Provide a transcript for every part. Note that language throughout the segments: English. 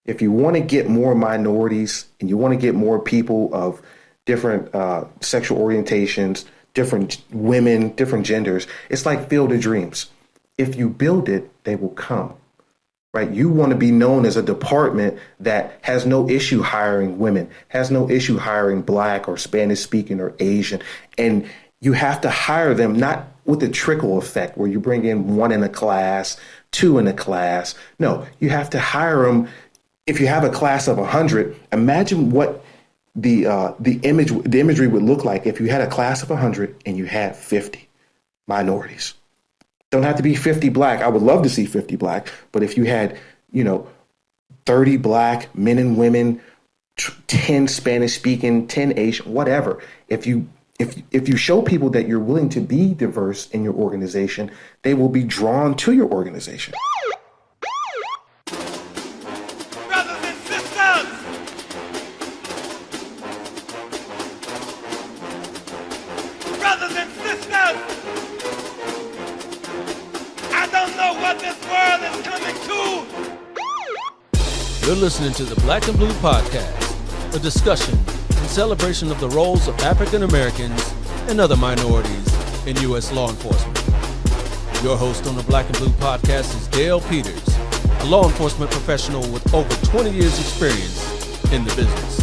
If you want to get more minorities and you want to get more people of different sexual orientations, different women, different genders, it's like Field of Dreams. If you build it, they will come. Right? You want to be known as a department that has no issue hiring women, has no issue hiring Black or Spanish speaking or Asian. And you have to hire them not with the trickle effect where you bring in one in a class, two in a class. No, you have to hire them. If you have a class of 100, imagine what the imagery would look like if you had a class of 100 and you had 50 minorities. Don't have to be 50 Black. I would love to see 50 Black, but if you had, 30 Black men and women, 10 Spanish speaking, 10 Asian, whatever. If you show people that you're willing to be diverse in your organization, they will be drawn to your organization. Brothers and sisters, brothers and sisters, I don't know what this world is coming to. You're listening to the Black and Blue Podcast, a discussion and celebration of the roles of African Americans and other minorities in U.S. law enforcement. Your host on the Black and Blue Podcast is Dale Peters, a law enforcement professional with over 20 years experience in the business.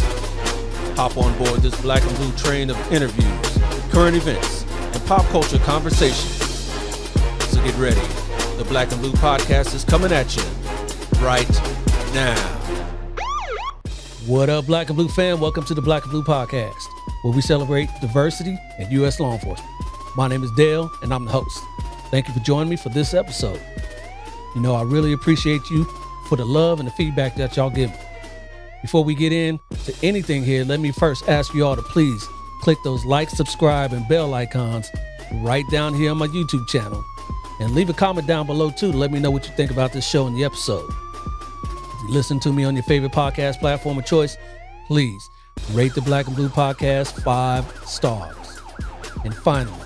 Hop on board this Black and Blue train of interviews, current events, and pop culture conversations. So get ready. The Black and Blue Podcast is coming at you right now. What up, Black and Blue fam? Welcome to the Black and Blue Podcast, where we celebrate diversity in U.S. law enforcement. My name is Dale, and I'm the host. Thank you for joining me for this episode. I really appreciate you for the love and the feedback that y'all give me. Before we get into anything here, let me first ask you all to please click those like, subscribe, and bell icons right down here on my YouTube channel. And leave a comment down below, too, to let me know what you think about this show and the episode. If you listen to me on your favorite podcast platform of choice, please rate the Black and Blue Podcast 5 stars. And finally,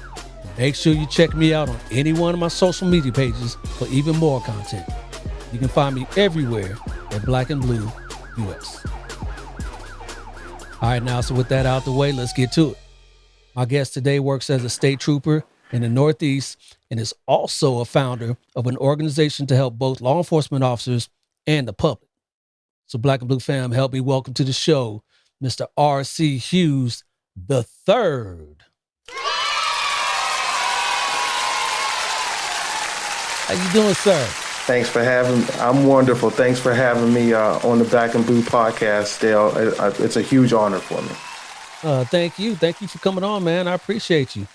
make sure you check me out on any one of my social media pages for even more content. You can find me everywhere at Black and Blue US. All right, now, so with that out the way, let's get to it. My guest today works as a state trooper in the Northeast and is also a founder of an organization to help both law enforcement officers and the public. So Black and Blue fam, help me welcome to the show, Mr. R.C. Hughes III. How you doing, sir? Thanks for having me. I'm wonderful. Thanks for having me on the Black and Blue Podcast, Dale. It's a huge honor for me. Thank you. Thank you for coming on, man. I appreciate you.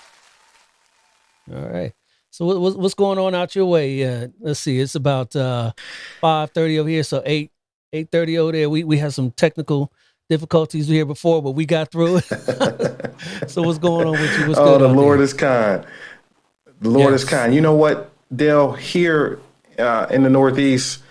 All right. So what's going on out your way? Let's see. It's about 5:30 over here, so 8:30 over there. We had some technical difficulties here before, but we got through it. So what's going on with you? What's the Lord there? Is kind. The Lord is kind. You know what, Dale? Here in the Northeast,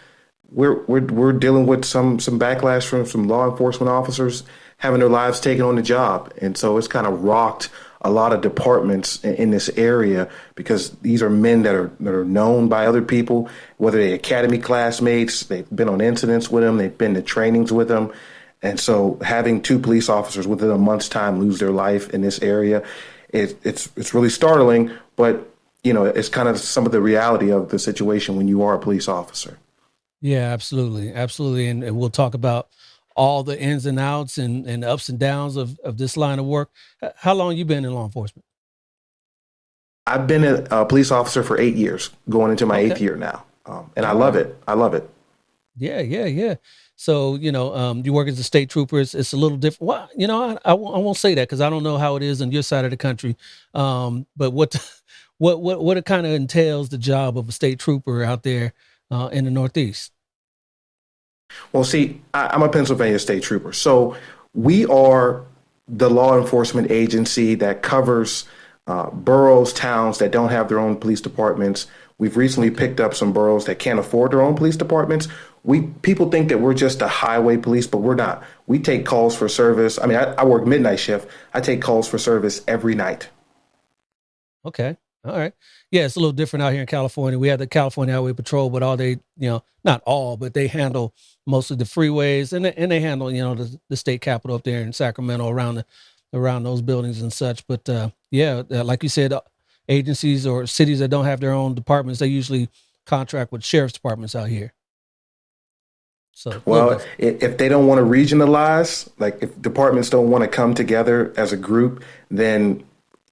we're dealing with some backlash from some law enforcement officers having their lives taken on the job, and so it's kind of rocked a lot of departments in this area because these are men that are known by other people, whether they're academy classmates, they've been on incidents with them, they've been to trainings with them. And so having 2 police officers within a month's time lose their life in this area, it's really startling, but it's kind of some of the reality of the situation when you are a police officer. Yeah, absolutely. Absolutely. And we'll talk about all the ins and outs and ups and downs of this line of work. How long you been in law enforcement? I've been a police officer for 8 years, going into my 8th year now. And I love it. I love it. Yeah. So, you work as a state trooper. It's a little different. Well, I won't say that because I don't know how it is on your side of the country. But what it kind of entails the job of a state trooper out there in the Northeast? Well, see, I'm a Pennsylvania state trooper. So we are the law enforcement agency that covers boroughs, towns that don't have their own police departments. We've recently picked up some boroughs that can't afford their own police departments. People think that we're just a highway police, but we're not. We take calls for service. I mean, I work midnight shift. I take calls for service every night. Okay. All right. Yeah, it's a little different out here in California. We have the California Highway Patrol, but all they, not all, but they handle mostly the freeways, and they handle, the state capitol up there in Sacramento around those buildings and such. But like you said, agencies or cities that don't have their own departments, they usually contract with sheriff's departments out here. So a little Well, different. if they don't want to regionalize, like if departments don't want to come together as a group, then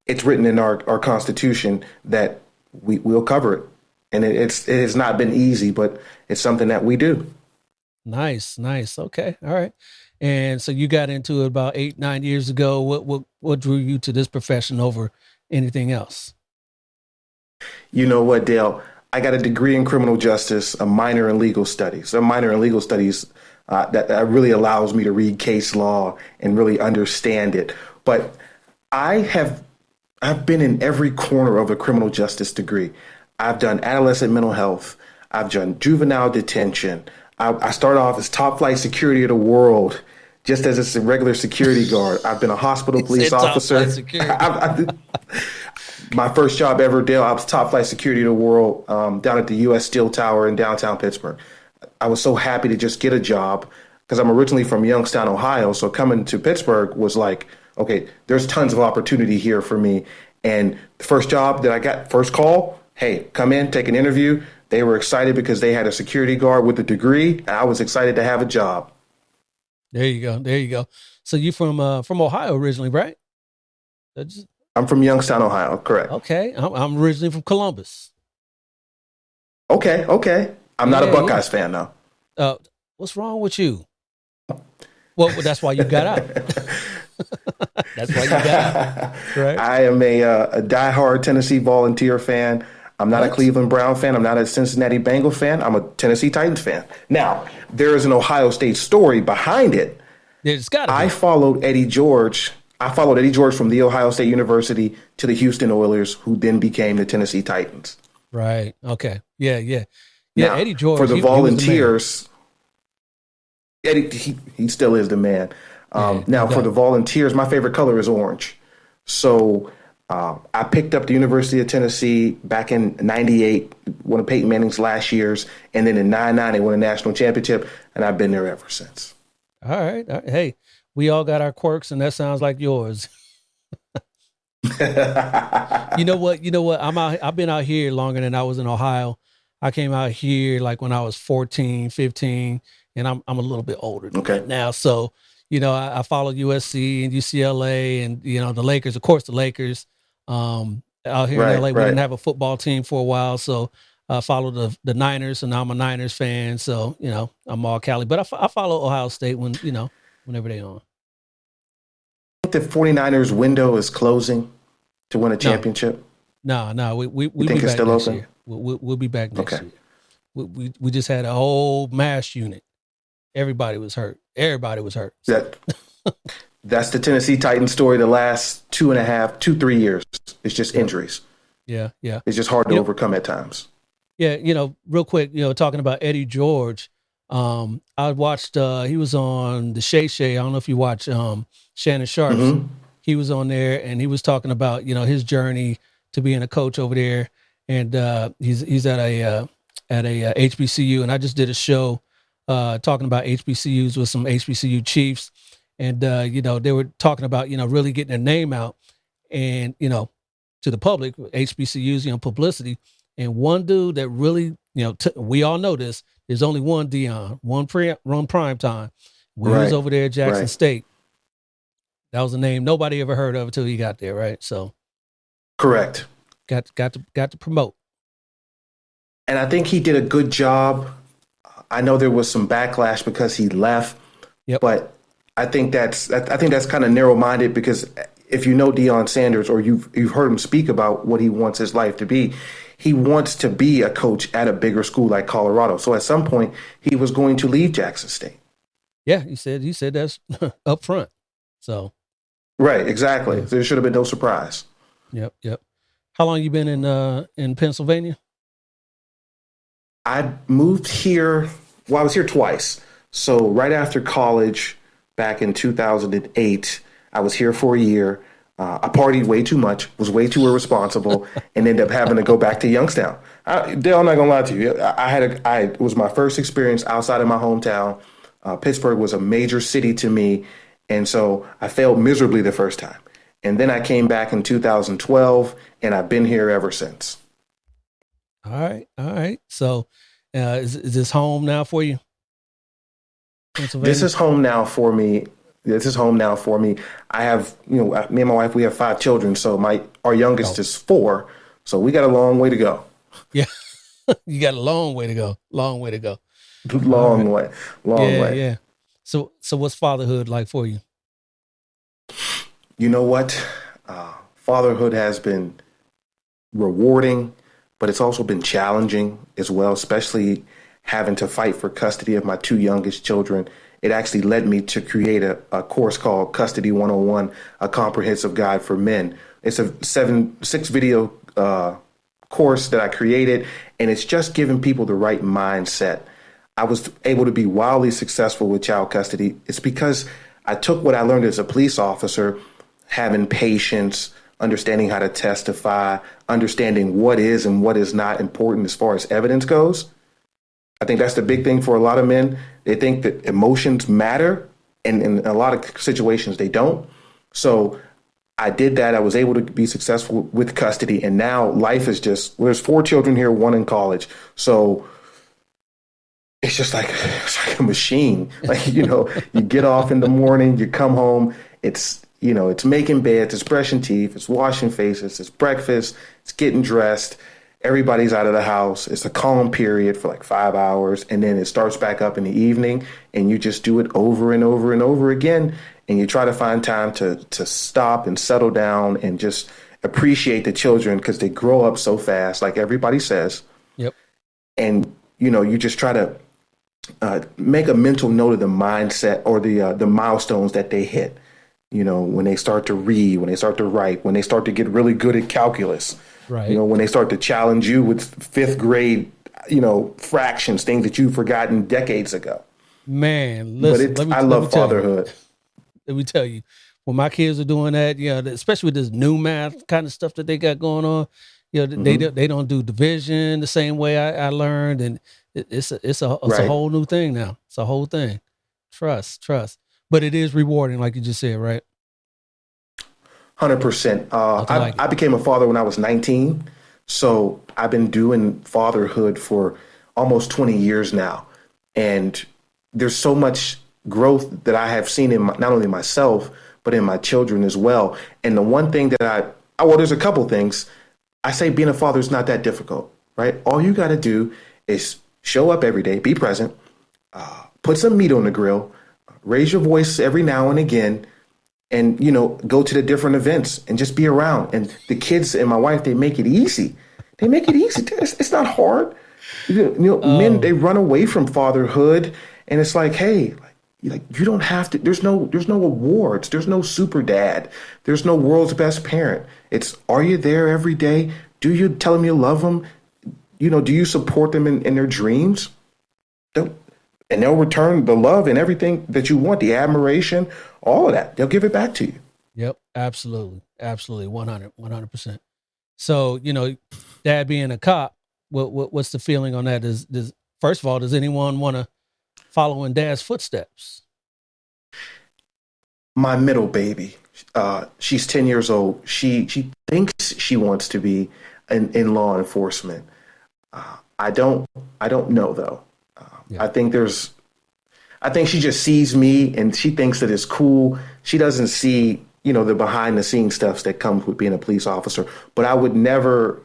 it's written in our constitution that we'll cover it. And it has not been easy, but it's something that we do. Nice. Okay. All right. And so you got into it about 8-9 years ago. What drew you to this profession over anything else? You know what, Dale? I got a degree in criminal justice, a minor in legal studies. A minor in legal studies that really allows me to read case law and really understand it. But I've been in every corner of a criminal justice degree. I've done adolescent mental health. I've done juvenile detention. I started off as top flight security of the world, just as a regular security guard. I've been a hospital police officer. My first job ever, Dale, I was top flight security of the world down at the U.S. Steel Tower in downtown Pittsburgh. I was so happy to just get a job because I'm originally from Youngstown, Ohio. So coming to Pittsburgh was like, okay, there's tons of opportunity here for me. And the first job that I got, first call, hey, come in, take an interview. They were excited because they had a security guard with a degree, and I was excited to have a job. There you go. So you from Ohio originally, right? I'm from Youngstown, Ohio. Correct. Okay. I'm originally from Columbus. Okay. I'm not a Buckeyes fan, though. What's wrong with you? Well, that's why you got out. That's why you got out, right? I am a diehard Tennessee Volunteer fan. I'm not a Cleveland Brown fan. I'm not a Cincinnati Bengal fan. I'm a Tennessee Titans fan. Now, there is an Ohio State story behind it. It's gotta be. I followed Eddie George from the Ohio State University to the Houston Oilers, who then became the Tennessee Titans. Right. Okay. Yeah. Now, Eddie George for the Volunteers. Eddie, he still is the man. For the Volunteers, my favorite color is orange. So I picked up the University of Tennessee back in '98, one of Peyton Manning's last years, and then in '99 they won a national championship, and I've been there ever since. All right. Hey, we all got our quirks, and that sounds like yours. You know what? I've been out here longer than I was in Ohio. I came out here like when I was 14, 15, and I'm a little bit older than that now. So, I followed USC and UCLA and, the Lakers, of course, the Lakers. Out here in LA, we didn't have a football team for a while. So I followed the Niners, and now I'm a Niners fan. So, I'm all Cali, but I follow Ohio State whenever they on. I think the 49ers window is closing to win a championship. No, we'll think be it's back still next open? year. We'll be back next year. We just had a whole mass unit. Everybody was hurt. That's the Tennessee Titans story the last 3 years. It's just injuries. Yeah. It's just hard to overcome at times. Yeah, real quick, talking about Eddie George, I watched, he was on the Shay. I don't know if you watch Shannon Sharp's. Mm-hmm. He was on there, and he was talking about, his journey to being a coach over there. And he's at a HBCU, and I just did a show talking about HBCUs with some HBCU chiefs. And, they were talking about, really getting their name out and, to the public, HBCUs, publicity. And one dude that really, we all know this, there's only one Dion, one prime time. When he was over there at Jackson State, that was a name nobody ever heard of until he got there, right? So, correct. Got to promote. And I think he did a good job. I know there was some backlash because he left, but I think that's kind of narrow-minded, because if you know Deion Sanders, or you've heard him speak about what he wants his life to be, he wants to be a coach at a bigger school like Colorado. So at some point, he was going to leave Jackson State. Yeah, he said that's up front. So, right, exactly. There should have been no surprise. Yep. How long you been in Pennsylvania? I moved here. Well, I was here twice. So right after college, back in 2008, I was here for a year. I partied way too much, was way too irresponsible, and ended up having to go back to Youngstown. Dale, I'm not gonna lie to you. It was my first experience outside of my hometown. Pittsburgh was a major city to me, and so I failed miserably the first time. And then I came back in 2012, and I've been here ever since. All right. So, is this home now for you? Pennsylvania? This is home now for me. I have, me and my wife, we have 5 children. So our youngest is 4. So we got a long way to go. Yeah. You got a long way to go. Long way. Long way. Yeah. So what's fatherhood like for you? You know what? Fatherhood has been rewarding, but it's also been challenging as well, especially having to fight for custody of my 2 youngest children. It actually led me to create a course called Custody 101, a comprehensive guide for men. It's a 6 video course that I created, and it's just giving people the right mindset. I was able to be wildly successful with child custody. It's because I took what I learned as a police officer, having patience, understanding how to testify, understanding what is and what is not important as far as evidence goes. I think that's the big thing for a lot of men. They think that emotions matter, and in a lot of situations they don't. So I did that. I was able to be successful with custody, and now life is just, there's 4 children here, 1 in college. So it's just like a machine. Like, you get off in the morning, you come home, it's making beds, it's brushing teeth, it's washing faces, it's breakfast, it's getting dressed. Everybody's out of the house. It's a calm period for like 5 hours, and then it starts back up in the evening, and you just do it over and over and over again. And you try to find time to stop and settle down and just appreciate the children, because they grow up so fast, like everybody says. Yep. And, you just try to make a mental note of the mindset or the milestones that they hit. When they start to read, when they start to write, when they start to get really good at calculus. Right. When they start to challenge you with 5th grade, fractions, things that you've forgotten decades ago. Man, listen, I love fatherhood. Let me tell you, when my kids are doing that, especially with this new math kind of stuff that they got going on, they don't do division the same way I learned, and it's a whole new thing now. It's a whole thing. Trust, but it is rewarding, like you just said, right? 100%. I became a father when I was 19. So I've been doing fatherhood for almost 20 years now. And there's so much growth that I have seen in not only myself, but in my children as well. And the one thing that there's a couple things. I say being a father is not that difficult, right? All you got to do is show up every day, be present, put some meat on the grill, raise your voice every now and again, and, go to the different events and just be around. And the kids and my wife, they make it easy. It's not hard. Men, they run away from fatherhood, and it's like, hey, you don't have to, there's no awards. There's no super dad. There's no world's best parent. It's, are you there every day? Do you tell them you love them? Do you support them in their dreams? And they'll return the love and everything that you want, the admiration, all of that. They'll give it back to you. Yep, absolutely. 100%. So, dad being a cop, what's the feeling on that? First of all, does anyone want to follow in dad's footsteps? My middle baby, she's 10 years old. She thinks she wants to be in law enforcement. I don't know though. Yeah. I think she just sees me and she thinks that it's cool. She doesn't see, the behind the scenes stuff that comes with being a police officer. But I would never,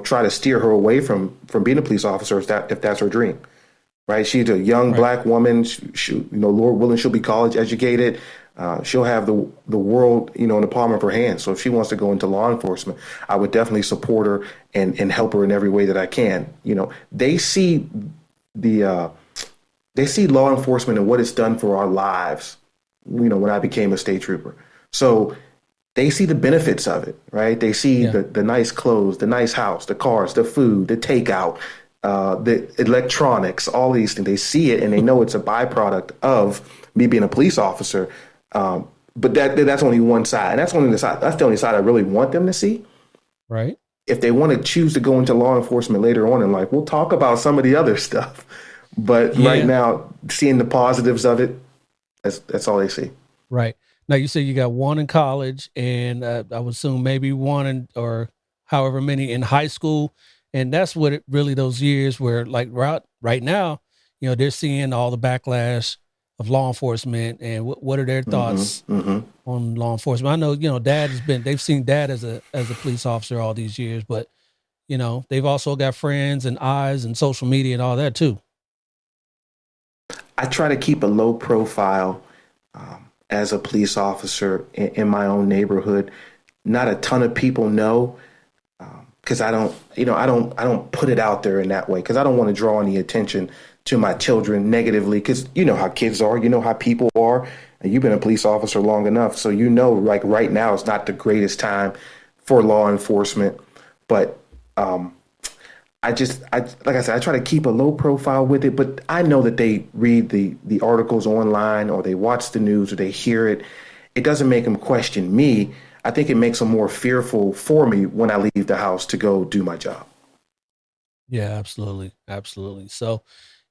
try to steer her away from being a police officer if that's her dream. Right. She's a young Black woman. She, Lord willing, she'll be college educated. She'll have the world, in the palm of her hand. So if she wants to go into law enforcement, I would definitely support her and help her in every way that I can. They see they see law enforcement and what it's done for our lives, when I became a state trooper. So they see the benefits of it, right? They see the nice clothes, the nice house, the cars, the food, the takeout, the electronics, all these things. They see it and they know it's a byproduct of me being a police officer. but that's only one side, and that's the only side I really want them to see. Right. If they want to choose to go into law enforcement later on in life, we'll talk about some of the other stuff. But right Yeah. now, seeing the positives of it, that's all they see. Right. Now you say you got one in college, and I would assume maybe one or however many in high school, and that's what it really those years where like right now, they're seeing all the backlash of law enforcement, and what are their thoughts on law enforcement? I know they've seen dad as a police officer all these years, but they've also got friends and eyes and social media and all that too. I try to keep a low profile as a police officer in my own neighborhood. Not a ton of people know because I don't put it out there in that way because I don't want to draw any attention to my children negatively because you know how kids are, you know how people are, and you've been a police officer long enough, so like right now it's not the greatest time for law enforcement, but like I said, I try to keep a low profile with it, but I know that they read the articles online or they watch the news or they hear it. It doesn't make them question me. I think it makes them more fearful for me when I leave the house to go do my job. Yeah, absolutely. Absolutely. So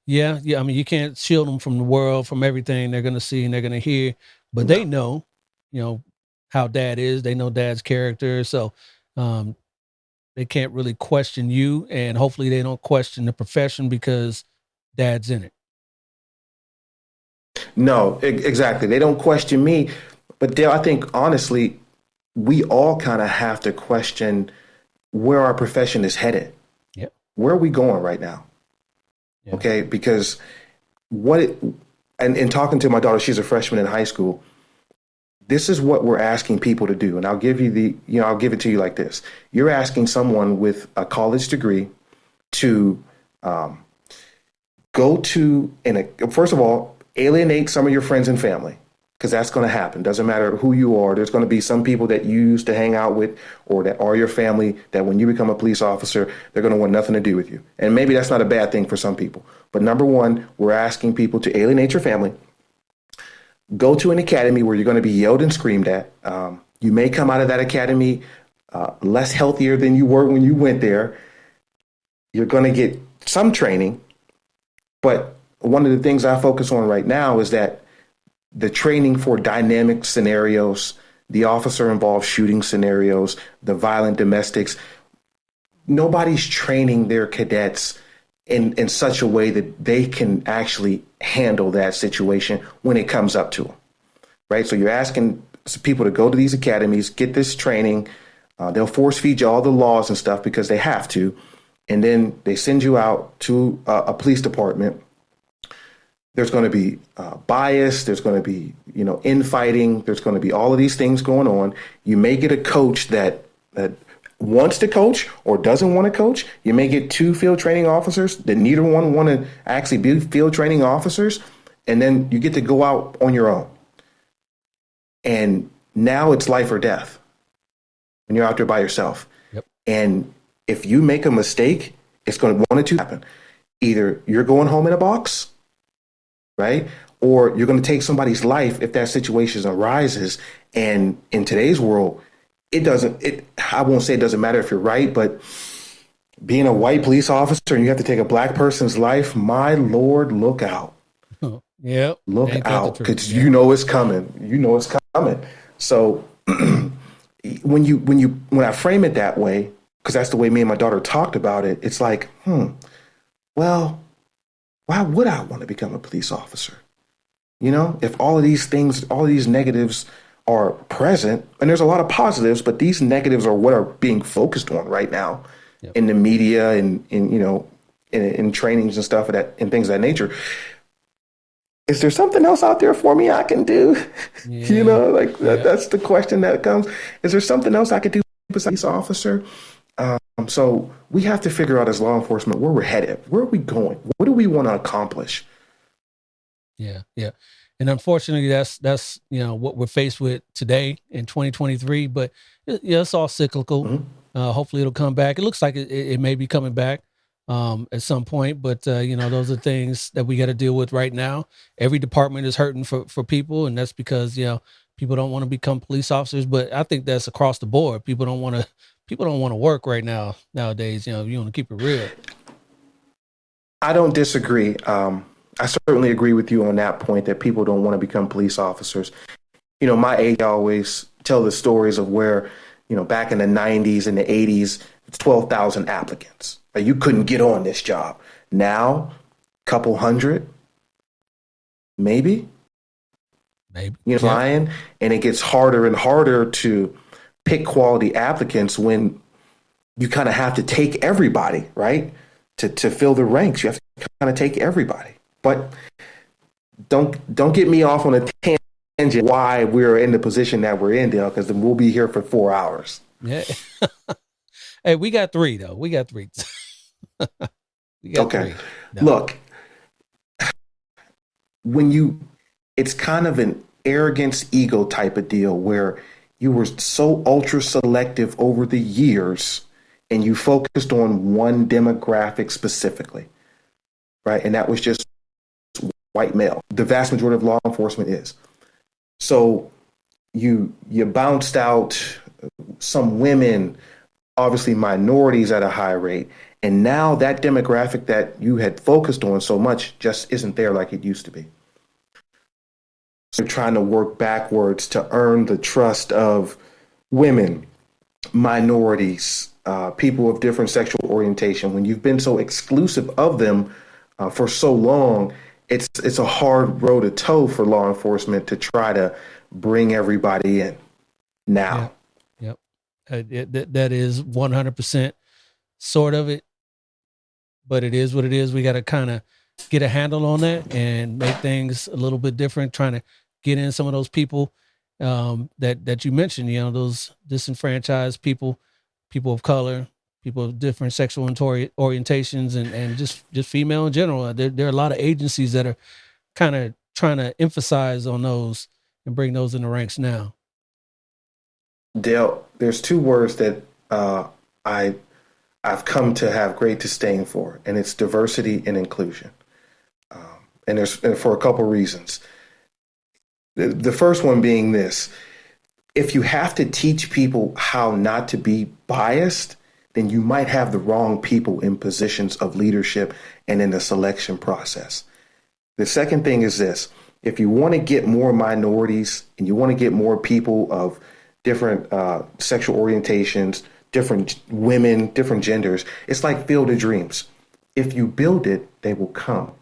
yeah. I mean, you can't shield them from the world, from everything they're going to see and they're going to hear, but they No. know, how dad is, they know dad's character. So, um, they can't really question you, and hopefully they don't question the profession because dad's in it. No, exactly. They don't question me. But Dale, I think honestly, we all kind of have to question where our profession is headed. Yep. Where are we going right now? Yeah. Okay, because and talking to my daughter, she's a freshman in high school. This is what we're asking people to do. And I'll give I'll give it to you like this. You're asking someone with a college degree to go to, first of all, alienate some of your friends and family, because that's going to happen. Doesn't matter who you are. There's going to be some people that you used to hang out with or that are your family that when you become a police officer, they're going to want nothing to do with you. And maybe that's not a bad thing for some people. But number one, we're asking people to alienate your family. Go to an academy where you're going to be yelled and screamed at. You may come out of that academy less healthier than you were when you went there. You're going to get some training. But one of the things I focus on right now is that the training for dynamic scenarios, the officer involved shooting scenarios, the violent domestics, nobody's training their cadets in such a way that they can actually handle that situation when it comes up to them, right? So you're asking people to go to these academies, get this training. They'll force feed you all the laws and stuff because they have to. And then they send you out to a police department. There's going to be bias. There's going to be, infighting. There's going to be all of these things going on. You may get a coach that wants to coach or doesn't want to coach. You may get two field training officers that neither one want to actually be field training officers. And then you get to go out on your own. And now it's life or death when you're out there by yourself. Yep. And if you make a mistake, it's going to one or two happen. Either you're going home in a box, right? Or you're going to take somebody's life if that situation arises. And in today's world, I won't say it doesn't matter if you're right, but being a white police officer and you have to take a black person's life, my Lord, look out. Yeah. Look out, because you know it's coming. You know it's coming. So when I frame it that way, because that's the way me and my daughter talked about it, it's like, well, why would I want to become a police officer? If all of these things, all of these negatives are present, and there's a lot of positives, but these negatives are what are being focused on right now in the media and in trainings and stuff and things of that nature. Is there something else out there for me I can do? Yeah. That's the question that comes. Is there something else I could do besides officer? So we have to figure out as law enforcement where we're headed. Where are we going? What do we want to accomplish? Yeah. Yeah. And unfortunately, that's what we're faced with today in 2023. But it's all cyclical. Mm-hmm. Hopefully, it'll come back. It looks like it may be coming back. at some point. But those are things that we got to deal with right now. Every department is hurting for people, and that's because people don't want to become police officers. But I think that's across the board. People don't want to work right nowadays. You want to keep it real. I don't disagree. I certainly agree with you on that point that people don't want to become police officers. My age, I always tell the stories of where, back in the 90s and the 80s, it's 12,000 applicants. You couldn't get on this job. Now, couple hundred, maybe. Flying, and it gets harder and harder to pick quality applicants when you kind of have to take everybody, right? To fill the ranks, you have to kind of take everybody. But don't get me off on a tangent why we're in the position that we're in, Dale, because then we'll be here for 4 hours. Yeah. Hey, we got 3 though. We got 3. Okay. 3. No. Look, it's kind of an arrogance ego type of deal where you were so ultra selective over the years and you focused on one demographic specifically, right? And that was just white male. The vast majority of law enforcement is. So you bounced out some women, obviously minorities at a high rate. And now that demographic that you had focused on so much just isn't there like it used to be. So you're trying to work backwards to earn the trust of women, minorities, people of different sexual orientation. When you've been so exclusive of them for so long, it's a hard road to toe for law enforcement to try to bring everybody in now. Yep. That is 100% sort of it, but it is what it is. We got to kind of get a handle on that and make things a little bit different, trying to get in some of those people that you mentioned, those disenfranchised people of color, people of different sexual orientations, and just female in general. There are a lot of agencies that are kind of trying to emphasize on those and bring those in the ranks now. Dale, there's 2 words that I've come to have great disdain for, and it's diversity and inclusion. And there's for a couple reasons. The first one being this: if you have to teach people how not to be biased, then you might have the wrong people in positions of leadership and in the selection process. The second thing is this: if you want to get more minorities and you want to get more people of different sexual orientations, different women, different genders, it's like Field of Dreams. If you build it, they will come.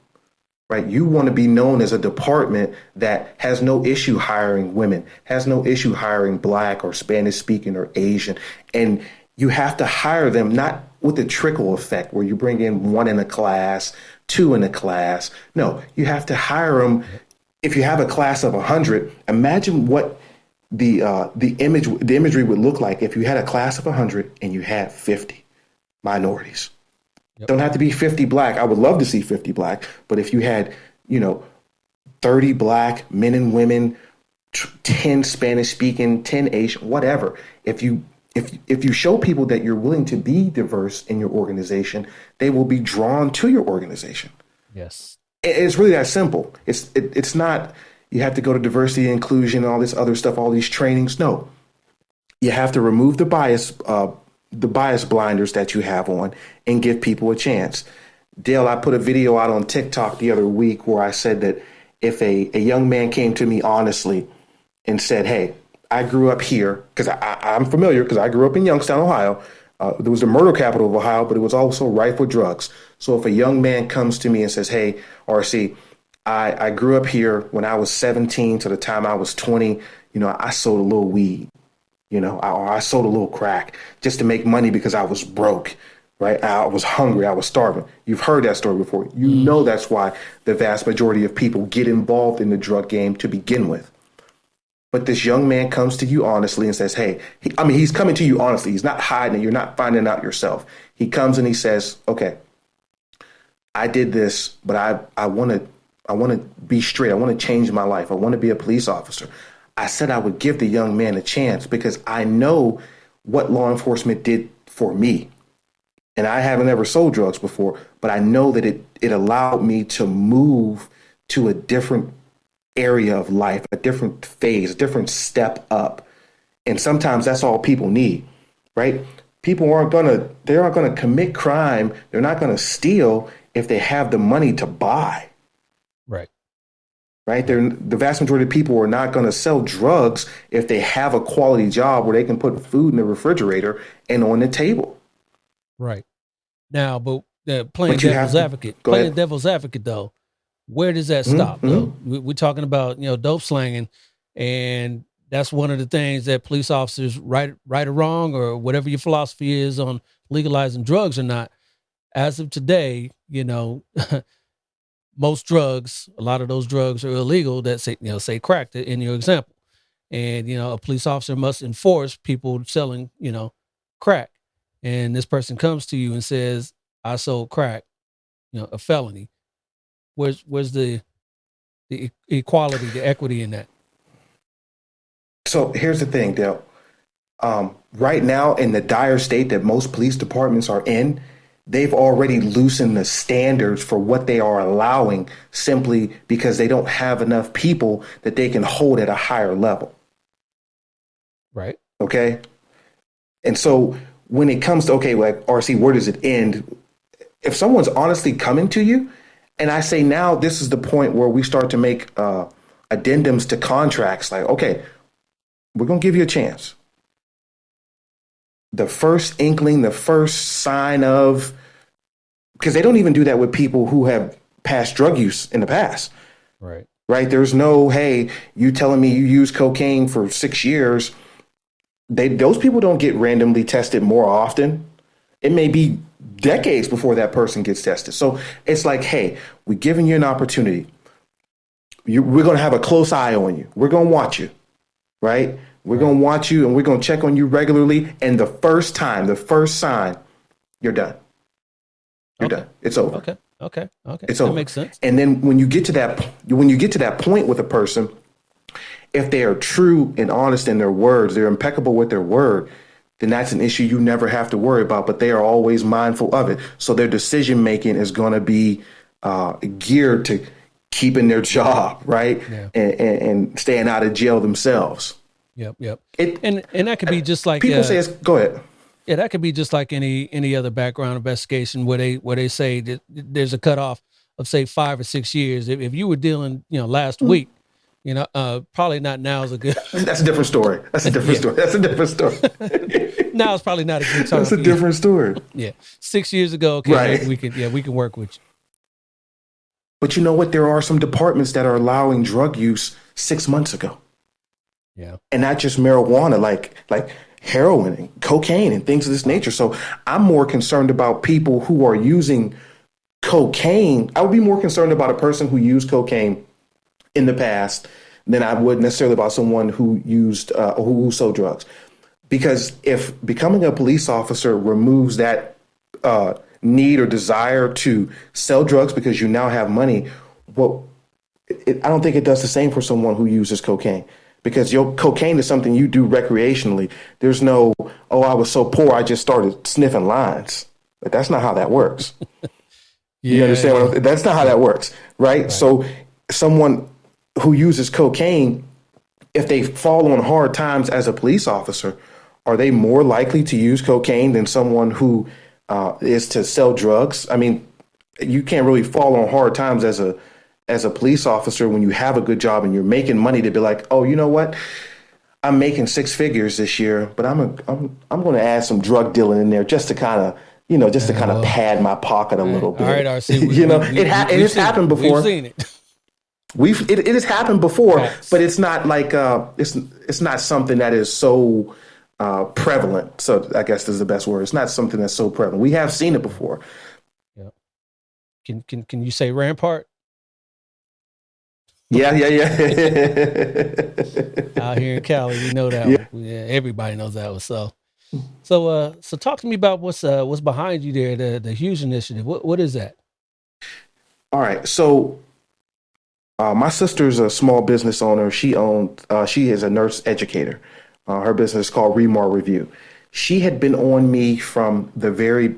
Right? You want to be known as a department that has no issue hiring women, has no issue hiring Black or Spanish speaking or Asian. And you have to hire them not with a trickle effect where you bring in 1 in a class, 2 in a class. No, you have to hire them. If you have a class of 100, imagine what the imagery would look like if you had a class of 100 and you had 50 minorities. Yep. Don't have to be 50 Black. I would love to see 50 Black, but if you had, 30 Black men and women, 10 Spanish speaking, 10 Asian, whatever. If you show people that you're willing to be diverse in your organization, they will be drawn to your organization. Yes. It's really that simple. It's not, you have to go to diversity and inclusion and all this other stuff, all these trainings. No, you have to remove the bias blinders that you have on and give people a chance. Dale, I put a video out on TikTok the other week where I said that if a young man came to me honestly and said, hey, I grew up here, because I'm familiar because I grew up in Youngstown, Ohio. There was the murder capital of Ohio, but it was also rife with drugs. So if a young man comes to me and says, hey, RC, I grew up here when I was 17 to the time I was 20, I sold a little weed. I sold a little crack just to make money because I was broke, right? I was hungry. I was starving. You've heard that story before. You know that's why the vast majority of people get involved in the drug game to begin with. But this young man comes to you honestly and says, hey, he's coming to you honestly. He's not hiding it. You're not finding out yourself. He comes and he says, okay, I did this, but I want to be straight. I want to change my life. I want to be a police officer. I said I would give the young man a chance because I know what law enforcement did for me. And I haven't ever sold drugs before, but I know that it allowed me to move to a different area of life, a different phase, a different step up. And sometimes that's all people need, right? People they aren't gonna commit crime. They're not gonna steal if they have the money to buy. Right. Right. The vast majority of people are not going to sell drugs if they have a quality job where they can put food in the refrigerator and on the table. Right. Now, but playing devil's advocate, though, where does that stop? Though we're talking about dope slanging, and that's one of the things that police officers, right or wrong, or whatever your philosophy is on legalizing drugs or not. As of today, most drugs, a lot of those drugs are illegal that say crack in your example. And, a police officer must enforce people selling, crack. And this person comes to you and says, I sold crack, a felony. Where's the equality, the equity in that? So here's the thing, Dale. Right now, in the dire state that most police departments are in, they've already loosened the standards for what they are allowing simply because they don't have enough people that they can hold at a higher level. Right. Okay. And so when it comes to, like RC, where does it end? If someone's honestly coming to you, and I say now this is the point where we start to make addendums to contracts like, okay, we're going to give you a chance. The first inkling, the first sign of, because they don't even do that with people who have past drug use in the past. Right. Right. There's no, hey, you telling me you used cocaine for 6 years. Those people don't get randomly tested more often. It may be decades before that person gets tested. So it's like, hey, we're giving you an opportunity. We're going to have a close eye on you. We're going to watch you. Right. We're going to watch you and we're going to check on you regularly. And the first sign, you're done. You're done. It's over. Okay. It's over. That makes sense. And then when you get to that point with a person, if they are true and honest in their words, they're impeccable with their word, then that's an issue you never have to worry about. But they are always mindful of it. So their decision making is going to be geared to keeping their job, right? Yeah. And staying out of jail themselves. Yep. And that could be just like people say. Go ahead. Yeah, that could be just like any other background investigation where they say that there's a cutoff of say 5 or 6 years. If you were dealing, last week, probably not now is a good. That's a different story. Now it's probably not a good time. That's a different story. Yeah, 6 years ago, okay, right. we can work with you. But you know what? There are some departments that are allowing drug use 6 months ago. Yeah. And not just marijuana, like heroin and cocaine and things of this nature. So I'm more concerned about people who are using cocaine. I would be more concerned about a person who used cocaine in the past than I would necessarily about someone who used who sold drugs. Because if becoming a police officer removes that need or desire to sell drugs because you now have money, I don't think it does the same for someone who uses cocaine. Because your cocaine is something you do recreationally. There's no, I was so poor, I just started sniffing lines. But that's not how that works. You understand? That's not how that works, right? So someone who uses cocaine, if they fall on hard times as a police officer, are they more likely to use cocaine than someone who is to sell drugs? I mean, you can't really fall on hard times as a police officer when you have a good job and you're making money to be like, oh, you know what? I'm making 6 figures this year, but I'm going to add some drug dealing in there just to kind of pad my pocket a little bit. All right, RC. It has happened before. We've seen it. It has happened before, Facts. but it's not like it's not something that is so prevalent. So I guess this is the best word. It's not something that's so prevalent. We have seen it before. Yeah. Can you say Rampart? Yeah. Out here in Cali, we know that one. Yeah, everybody knows that one. So talk to me about what's behind you there, the Hughes Initiative. What is that? All right. So my sister's a small business owner. She is a nurse educator. Her business is called Remar Review. She had been on me from the very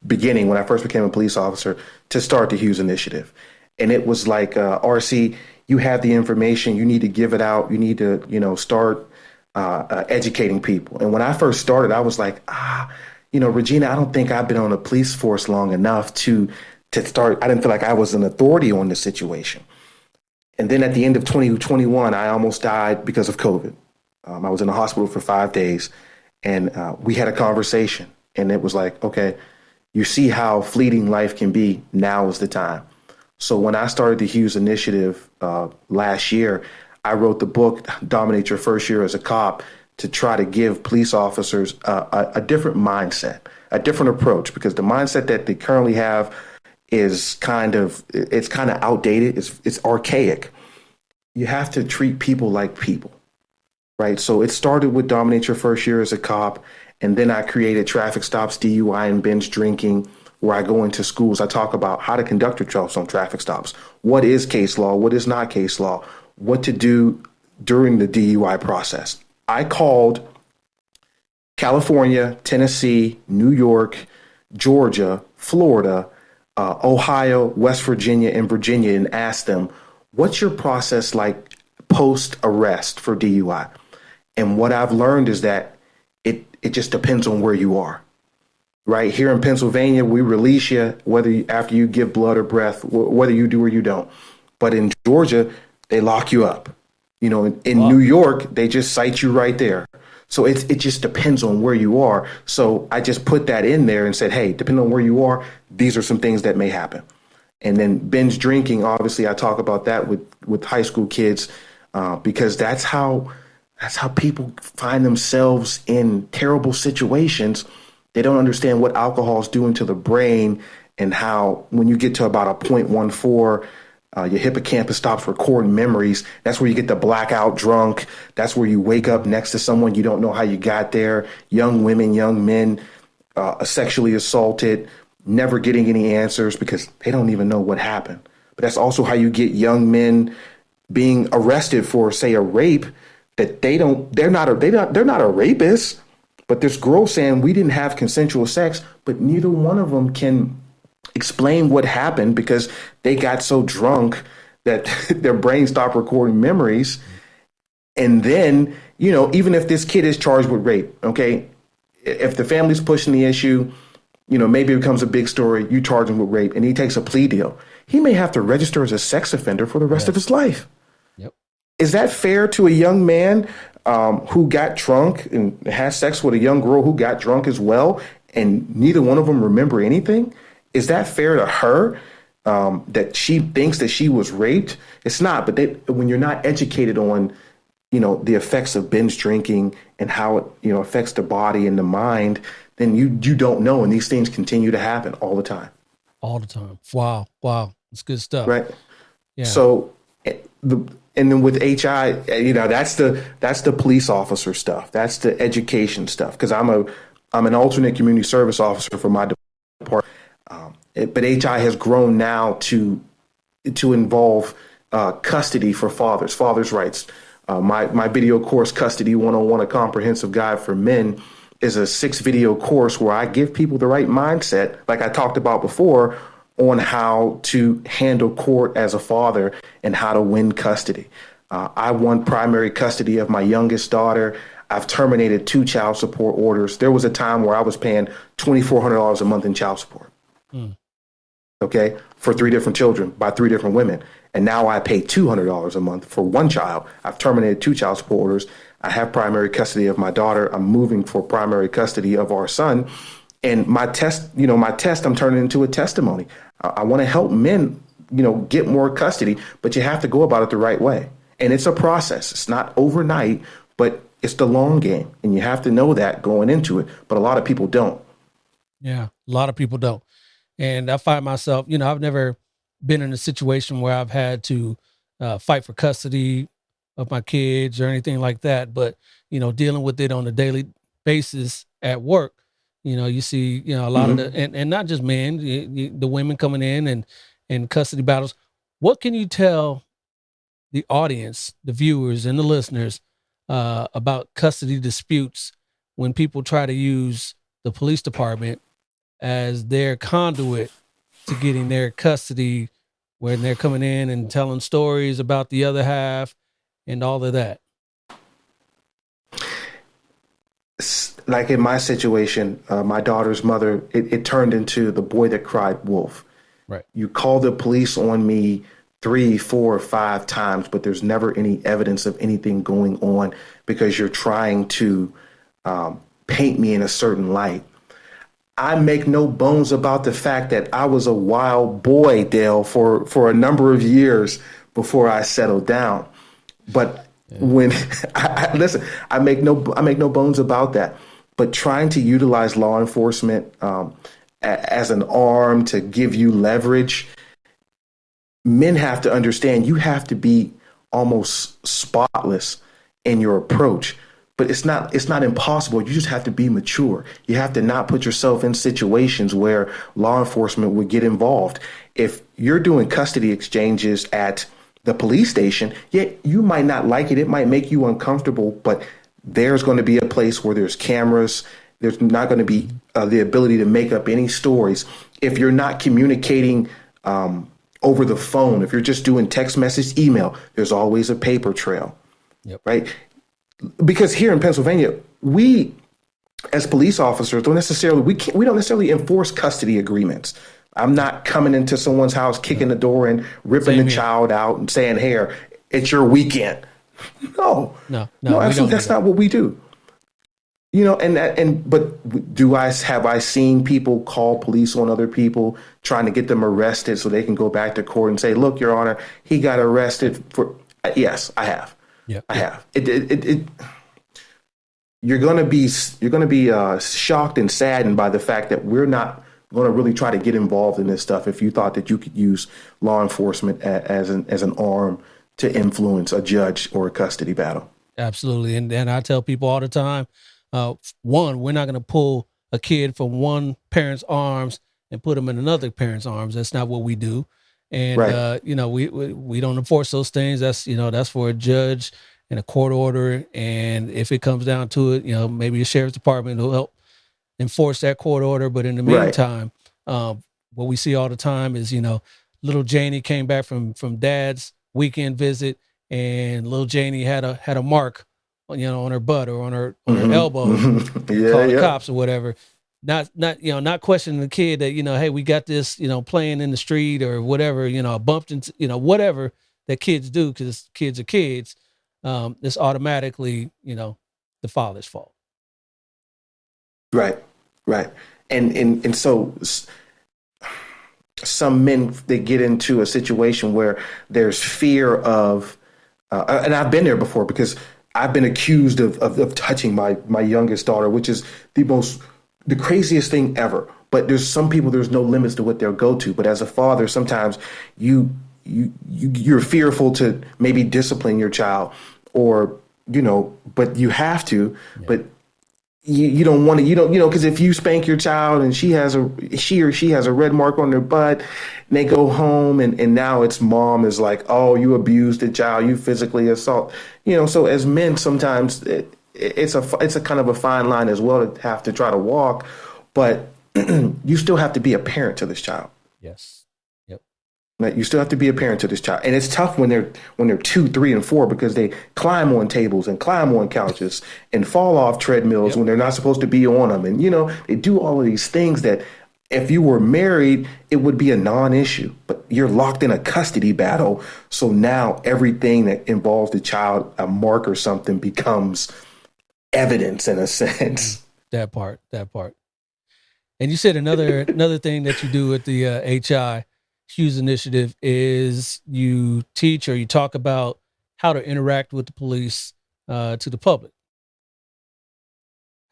beginning when I first became a police officer to start the Hughes Initiative. And it was like, RC, you have the information, you need to give it out, you need to, start educating people. And when I first started, I was like, Regina, I don't think I've been on the police force long enough to start. I didn't feel like I was an authority on the situation. And then at the end of 2021, I almost died because of COVID. I was in the hospital for 5 days, and we had a conversation, and it was like, okay, you see how fleeting life can be. Now is the time. So when I started the Hughes Initiative last year, I wrote the book, Dominate Your First Year as a Cop, to try to give police officers a different mindset, a different approach, because the mindset that they currently have is kind of outdated. It's archaic. You have to treat people like people, right? So it started with Dominate Your First Year as a Cop. And then I created Traffic Stops, DUI, and Binge Drinking, where I go into schools. I talk about how to conduct yourself on traffic stops. What is case law? What is not case law? What to do during the DUI process. I called California, Tennessee, New York, Georgia, Florida, Ohio, West Virginia, and Virginia, and asked them, what's your process like post-arrest for DUI? And what I've learned is that it just depends on where you are. Right here in Pennsylvania, we release you after you give blood or breath, whether you do or you don't. But in Georgia, they lock you up. In New York, they just cite you right there. So it just depends on where you are. So I just put that in there and said, hey, depending on where you are, these are some things that may happen. And then binge drinking, obviously, I talk about that with high school kids because that's how people find themselves in terrible situations. They don't understand what alcohol is doing to the brain and how when you get to about a 0.14, your hippocampus stops recording memories. That's where you get the blackout drunk. That's where you wake up next to someone you don't know how you got there. Young women, young men sexually assaulted, never getting any answers because they don't even know what happened. But that's also how you get young men being arrested for, say, a rape that they're not a rapist. But there's girls saying we didn't have consensual sex, but neither one of them can explain what happened because they got so drunk that their brain stopped recording memories. And then, even if this kid is charged with rape, okay, if the family's pushing the issue, maybe it becomes a big story, you charge him with rape and he takes a plea deal. He may have to register as a sex offender for the rest of his life. Yep. Is that fair to a young man who got drunk and had sex with a young girl who got drunk as well, and neither one of them remember anything? Is that fair to her that she thinks that she was raped? It's not. But when you're not educated on, the effects of binge drinking and how it, affects the body and the mind, then you don't know. And these things continue to happen all the time. All the time. Wow. It's good stuff. Right. Yeah. So and then with HI, that's the police officer stuff. That's the education stuff. Because I'm an alternate community service officer for my department. But HI has grown now to involve custody for fathers' rights. My video course, Custody 101, a comprehensive guide for men, is a 6-video course where I give people the right mindset, like I talked about before, on how to handle court as a father and how to win custody. I won primary custody of my youngest daughter. I've terminated 2 child support orders. There was a time where I was paying $2,400 a month in child support. Okay, for 3 different children by 3 different women. And now I pay $200 a month for 1 child. I've terminated 2 child support orders. I have primary custody of my daughter. I'm moving for primary custody of our son. And my test, I'm turning into a testimony. I want to help men, get more custody, but you have to go about it the right way. And it's a process. It's not overnight, but it's the long game. And you have to know that going into it. But a lot of people don't. Yeah, a lot of people don't. And I find myself, I've never been in a situation where I've had to fight for custody of my kids or anything like that. But, dealing with it on a daily basis at work, you see, a lot of the, and not just men, the women coming in and custody battles. What can you tell the audience, the viewers and the listeners about custody disputes when people try to use the police department as their conduit to getting their custody when they're coming in and telling stories about the other half and all of that? Like in my situation, my daughter's mother, it turned into the boy that cried wolf. Right. You call the police on me 3, 4, 5 times, but there's never any evidence of anything going on because you're trying to paint me in a certain light. I make no bones about the fact that I was a wild boy, Dale, for a number of years before I settled down. But when listen, I make no bones about that. But trying to utilize law enforcement as an arm to give you leverage, men have to understand you have to be almost spotless in your approach. But it's not impossible. You just have to be mature. You have to not put yourself in situations where law enforcement would get involved. If you're doing custody exchanges at the police station, you might not like it. It might make you uncomfortable, but there's going to be a place where there's cameras. There's not going to be the ability to make up any stories. If you're not communicating over the phone, if you're just doing text message, email, there's always a paper trail, right? Because here in Pennsylvania, we as police officers don't necessarily enforce custody agreements. I'm not coming into someone's house, kicking the door and ripping the child out and saying, "Here, it's your weekend." No, absolutely, that's not what we do. You know, but have I seen people call police on other people trying to get them arrested so they can go back to court and say, "Look, Your Honor, he got arrested for." Yes, I have. Yeah, I have. You're going to be shocked and saddened by the fact that we're not going to really try to get involved in this stuff. If you thought that you could use law enforcement as an arm to influence a judge or a custody battle. Absolutely, and I tell people all the time, one, we're not going to pull a kid from one parent's arms and put him in another parent's arms. That's not what we do. And, right. We don't enforce those things. That's for a judge and a court order. And if it comes down to it, maybe a sheriff's department will help enforce that court order. But in the meantime, what we see all the time is, little Janie came back from dad's weekend visit, and little Janie had a mark, on her butt or on her elbow. Call the cops or whatever. Not questioning the kid that, hey, we got this, playing in the street or whatever, bumped into, whatever that kids do, because kids are kids. It's automatically, the father's fault. Right. And so some men, they get into a situation where there's fear of, and I've been there before because I've been accused of touching my youngest daughter, which is the craziest thing ever. But there's some people, there's no limits to what they'll go to. But as a father, sometimes you're fearful to maybe discipline your child, or, but you have to, but you don't want to, because if you spank your child and she or she has a red mark on their butt, and they go home and now it's mom is like, "Oh, you abused the child, you physically assault," so as men, sometimes it's a kind of a fine line as well to have to try to walk, but you still have to be a parent to this child. Yes. Yep. Right? You still have to be a parent to this child. And it's tough when they're 2, 3, and 4, because they climb on tables and climb on couches and fall off treadmills when they're not supposed to be on them. And, they do all of these things that if you were married, it would be a non-issue, but you're locked in a custody battle. So now everything that involves the child, a mark or something, becomes evidence in a sense. That part. And you said another thing that you do at the Hughes Initiative is you teach or you talk about how to interact with the police to the public.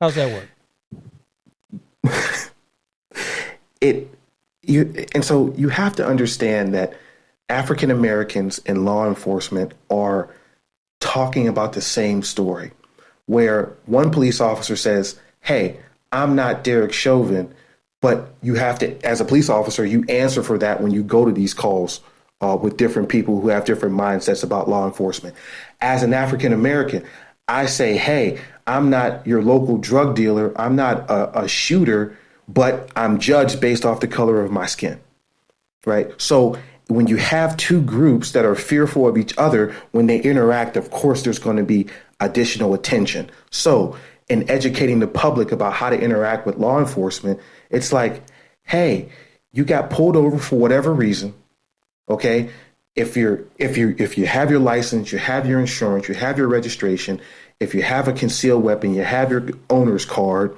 How's that work? So you have to understand that African Americans in law enforcement are talking about the same story, where one police officer says, "Hey, I'm not Derek Chauvin," but you have to, as a police officer, you answer for that when you go to these calls with different people who have different mindsets about law enforcement. As an African American, I say, "Hey, I'm not your local drug dealer. I'm not a shooter," but I'm judged based off the color of my skin, right? So when you have two groups that are fearful of each other, when they interact, of course, there's going to be additional attention. So in educating the public about how to interact with law enforcement, it's like, hey, you got pulled over for whatever reason. Okay. If you have your license, you have your insurance, you have your registration, if you have a concealed weapon, you have your owner's card,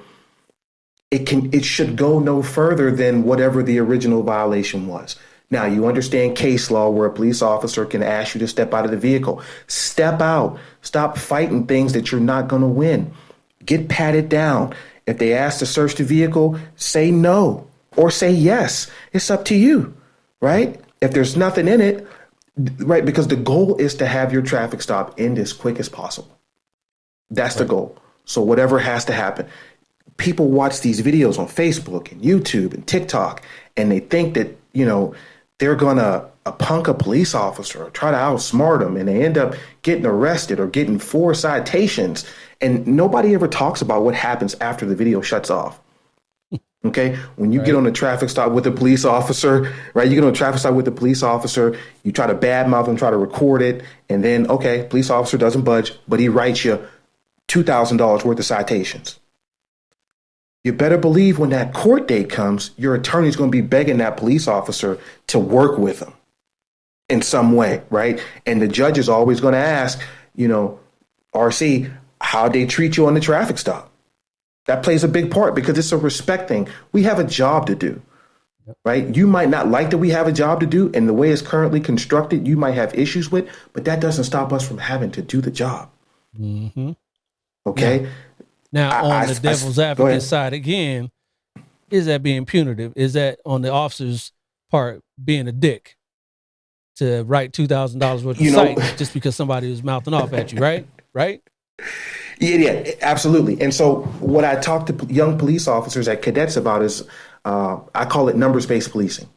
it should go no further than whatever the original violation was. Now, you understand case law where a police officer can ask you to step out of the vehicle. Step out. Stop fighting things that you're not going to win. Get patted down. If they ask to search the vehicle, say no or say yes. It's up to you, right? If there's nothing in it, right? Because the goal is to have your traffic stop end as quick as possible. That's the goal. So whatever has to happen. People watch these videos on Facebook and YouTube and TikTok, and they think that, they're going to punk a police officer or try to outsmart them, and they end up getting arrested or getting 4 citations. And nobody ever talks about what happens after the video shuts off. Okay. When you get on a traffic stop with a police officer, right? You get on a traffic stop with a police officer, you try to badmouth him, try to record it. And then, okay, police officer doesn't budge, but he writes you $2,000 worth of citations. You better believe when that court date comes, your attorney's going to be begging that police officer to work with him in some way, right? And the judge is always going to ask, RC, how'd they treat you on the traffic stop? That plays a big part because it's a respect thing. We have a job to do, right? You might not like that we have a job to do, and the way it's currently constructed, you might have issues with, but that doesn't stop us from having to do the job. Mm-hmm. Okay? Now, on the devil's advocate side again, is that being punitive? Is that on the officer's part being a dick to write $2,000 worth of cites just because somebody was mouthing off at you, right? Right? Yeah, absolutely. And so what I talk to young police officers at cadets about is I call it numbers-based policing,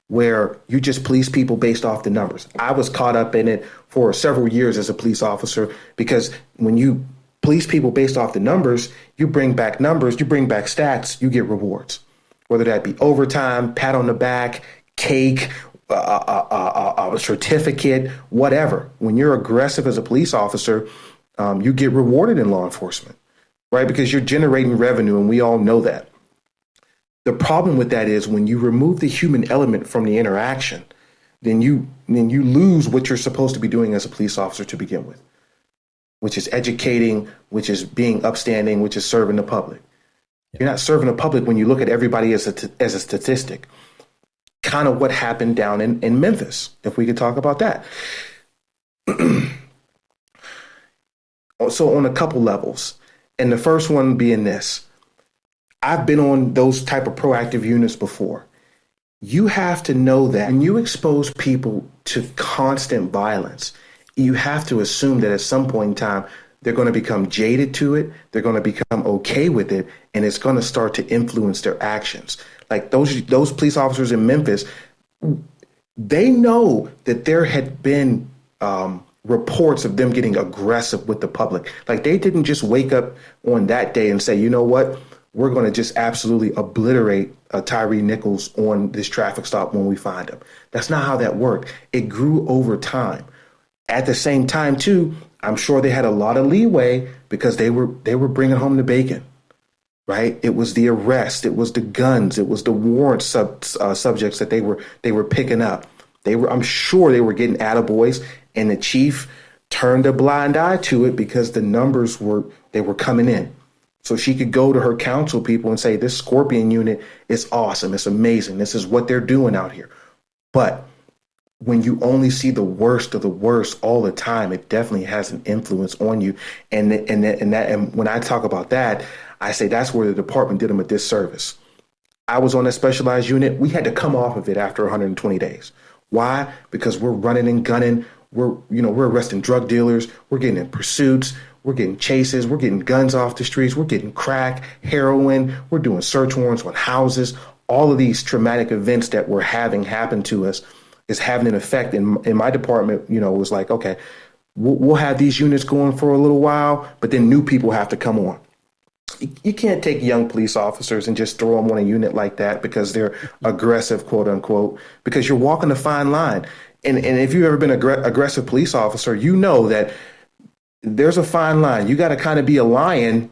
where you just police people based off the numbers. I was caught up in it for several years as a police officer because when you police people based off the numbers, you bring back numbers, you bring back stats, you get rewards, whether that be overtime, pat on the back, cake, a certificate, whatever. When you're aggressive as a police officer, you get rewarded in law enforcement, right? Because you're generating revenue, and we all know that. The problem with that is when you remove the human element from the interaction, then you lose what you're supposed to be doing as a police officer to begin with, which is educating, which is being upstanding, which is serving the public. You're not serving the public when you look at everybody as a statistic. Kind of what happened down in Memphis, if we could talk about that. So on a couple levels, and the first one being this, I've been on those type of proactive units before. You have to know that when you expose people to constant violence, you have to assume that at some point in time, they're going to become jaded to it. They're going to become okay with it. And it's going to start to influence their actions. Like those police officers in Memphis, they know that there had been reports of them getting aggressive with the public. Like they didn't just wake up on that day and say, you know what, we're going to just absolutely obliterate Tyree Nichols on this traffic stop when we find him. That's not how that worked. It grew over time. At the same time, too, I'm sure they had a lot of leeway because they were bringing home the bacon, right? It was the arrest, it was the guns, it was the warrant subjects that they were picking up. I'm sure they were getting attaboys, and the chief turned a blind eye to it because the numbers were coming in. So she could go to her council people and say, this Scorpion unit is awesome. It's amazing. This is what they're doing out here. But when you only see the worst of the worst all the time, it definitely has an influence on you. And when I talk about that, I say that's where the department did them a disservice. I was on a specialized unit. We had to come off of it after 120 days. Why? Because we're running and gunning. We're arresting drug dealers. We're getting in pursuits. We're getting chases. We're getting guns off the streets. We're getting crack, heroin. We're doing search warrants on houses. All of these traumatic events that we're having happen to us is having an effect. In my department, it was like, okay, we'll have these units going for a little while, but then new people have to come on. You can't take young police officers and just throw them on a unit like that because they're aggressive, quote unquote, because you're walking a fine line. And if you've ever been an aggressive police officer, you know that there's a fine line. You got to kind of be a lion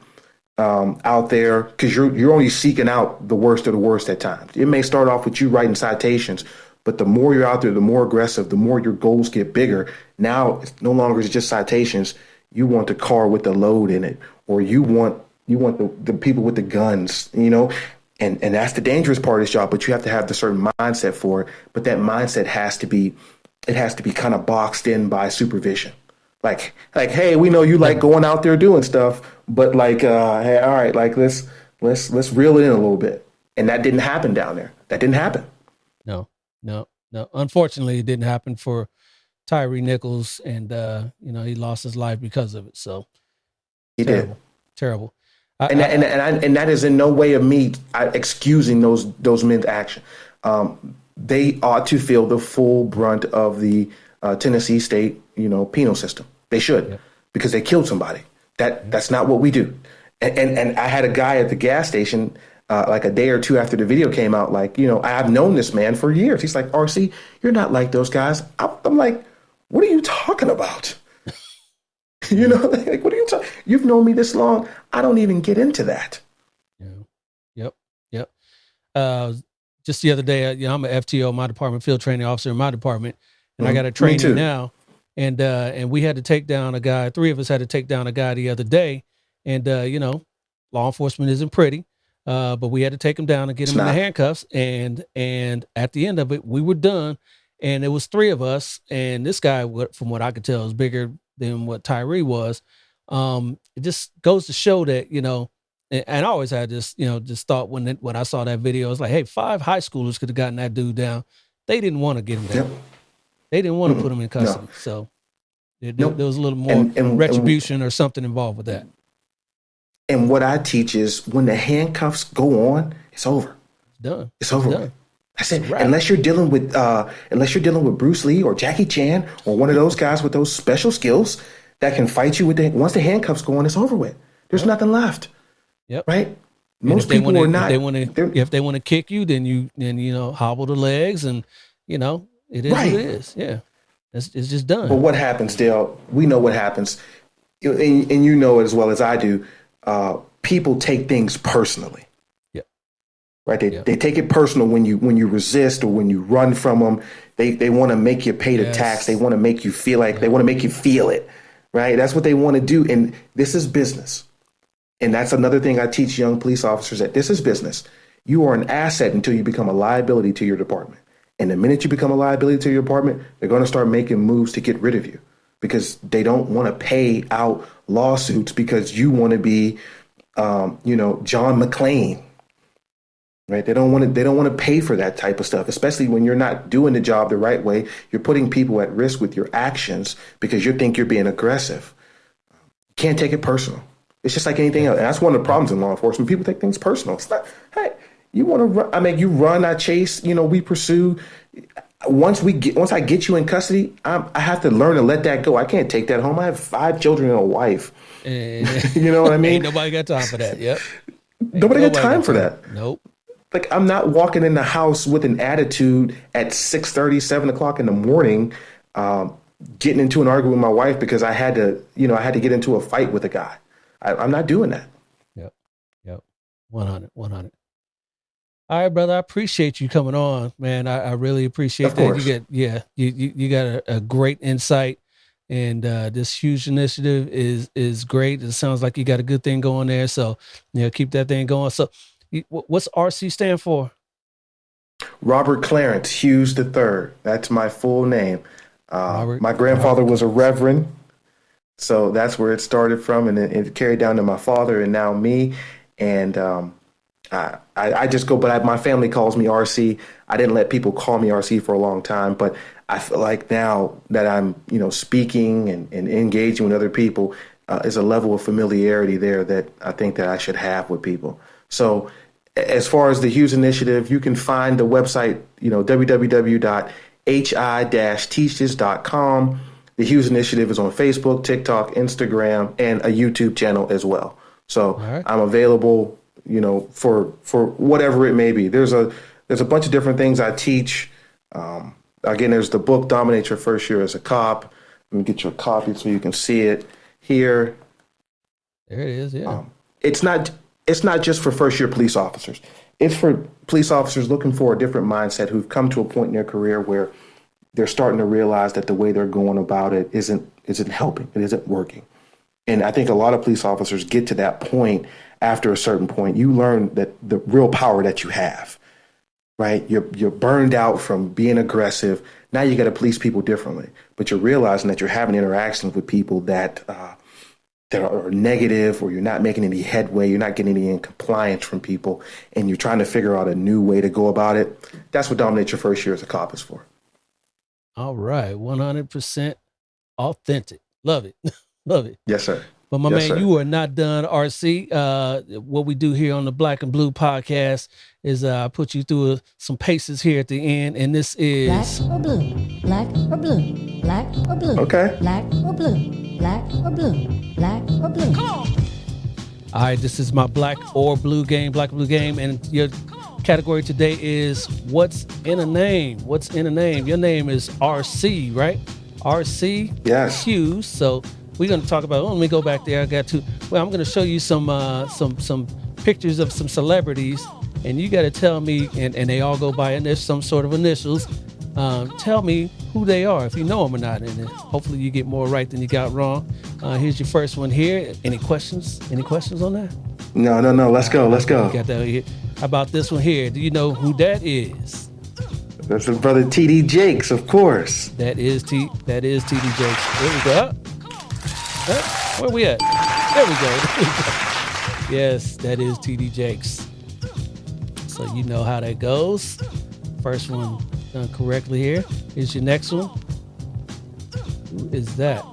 out there because you're only seeking out the worst of the worst at times. It may start off with you writing citations, but the more you're out there, the more aggressive, the more your goals get bigger. Now it's no longer just citations. You want the car with the load in it, or you want the people with the guns, and that's the dangerous part of this job. But you have to have the certain mindset for it. But that mindset has to be kind of boxed in by supervision. Like, hey, we know you like going out there doing stuff, but hey, all right, let's reel it in a little bit. And that didn't happen down there. That didn't happen. No. Unfortunately, it didn't happen for Tyree Nichols, and he lost his life because of it. So he did. Terrible. And that is in no way of me excusing those men's action. They ought to feel the full brunt of the Tennessee state, penal system. They should, because they killed somebody. That's not what we do. And I had a guy at the gas station like a day or two after the video came out, I've known this man for years. He's like, RC, you're not like those guys. I'm like, what are you talking about? What are you talking? You've known me this long. I don't even get into that. Yep. Just the other day, I'm an FTO, my department, field training officer in my department, and I got a trainee now. And we had to take down a guy. 3 of us had to take down a guy the other day. And, law enforcement isn't pretty. But we had to take him down and get him in the handcuffs. And at the end of it, we were done. And it was 3 of us. And this guy, from what I could tell, is bigger than what Tyree was. It just goes to show that, and I always had this, just thought when I saw that video, I was like, hey, 5 high schoolers could have gotten that dude down. They didn't want to get him down. Yep. They didn't want to put him in custody. No. So there was a little more retribution or something involved with that. And what I teach is when the handcuffs go on, it's over. It's done. It's over. Done. That's it. Unless you're dealing with Bruce Lee or Jackie Chan or one of those guys with those special skills that can fight you once the handcuffs go on, it's over with. There's nothing left. Yep. Right. Most people are not. If they want to kick you, then hobble the legs, and it is what it is. Yeah. It's just done. But what happens, Dale? We know what happens, and you know it as well as I do. People take things personally. Yeah. Right. They take it personal when you resist or when you run from them. They want to make you pay the tax. They want to make you feel like they want to make you feel it. Right. That's what they want to do. And this is business. And that's another thing I teach young police officers, that this is business. You are an asset until you become a liability to your department. And the minute you become a liability to your department, they're going to start making moves to get rid of you because they don't want to pay out lawsuits because you want to be, John McClane. Right. They don't want to pay for that type of stuff, especially when you're not doing the job the right way. You're putting people at risk with your actions because you think you're being aggressive. You can't take it personal. It's just like anything else. And that's one of the problems in law enforcement. People take things personal. It's not, hey, you want to run, you run, I chase, we pursue. Once I get you in custody, I have to learn to let that go. I can't take that home. I have 5 children and a wife. You know what I mean? Ain't nobody got time for that. Yep. Nobody got time for that. Nope. Like, I'm not walking in the house with an attitude at 6:30, 7 o'clock in the morning, getting into an argument with my wife because I had to get into a fight with a guy. I'm not doing that. Yep. 100. All right, brother. I appreciate you coming on, man. I really appreciate of course. You got a great insight, and this Hughes Initiative is great. It sounds like you got a good thing going there. So, keep that thing going. So, what's RC stand for? Robert Clarence Hughes III. That's my full name. My grandfather was a reverend. So that's where it started from, and it carried down to my father and now me. And I just go, but my family calls me RC. I didn't let people call me RC for a long time, but I feel like now that I'm, speaking and engaging with other people, is a level of familiarity there that I think that I should have with people. So as far as the Hughes Initiative, you can find the website, www.hi-teaches.com. The Hughes Initiative is on Facebook, TikTok, Instagram, and a YouTube channel as well. So right. I'm available, for whatever it may be. There's a bunch of different things I teach. Again, there's the book Dominate Your First Year as a Cop. Let me get you a copy so you can see it here. There it is. Yeah. It's not just for first year police officers. It's for police officers looking for a different mindset who've come to a point in their career where they're starting to realize that the way they're going about it isn't helping. It isn't working. And I think a lot of police officers get to that point. After a certain point, you learn that the real power that you have, right? You're burned out from being aggressive. Now you got to police people differently, but you're realizing that you're having interactions with people that are negative, or you're not making any headway. You're not getting any compliance from people, and you're trying to figure out a new way to go about it. That's what Dominate Your First Year as a Cop is for. All right. 100% authentic. Love it. Love it. Yes, sir. But my Yes, man, sir. you are not done, RC. What we do here on the Black and Blue podcast is I put you through some paces here at the end, and this is black or blue, black or blue, black or blue, Okay. black or blue, black or blue, black or blue. All right, this is my black or blue game, and your category today is what's in a name. What's in a name? Your name is RC, right? RC Yes. Hughes. So we're going to talk about. Let me go back there. I'm going to show you some pictures of some celebrities, and you got to tell me. And they all go by, and there's some sort of initials. Tell me who they are, if you know them or not. And hopefully you get more right than you got wrong. Here's your first one here. Any questions? Any questions on that? No. Let's go. You got that here. How about this one here? Do you know who that is? That's his brother T.D. Jakes, of course. That is TD Jakes. There we go. Where we at? There we go. Yes, that is TD Jakes. So you know how that goes. First one done correctly here. Here's your next one. Who is that?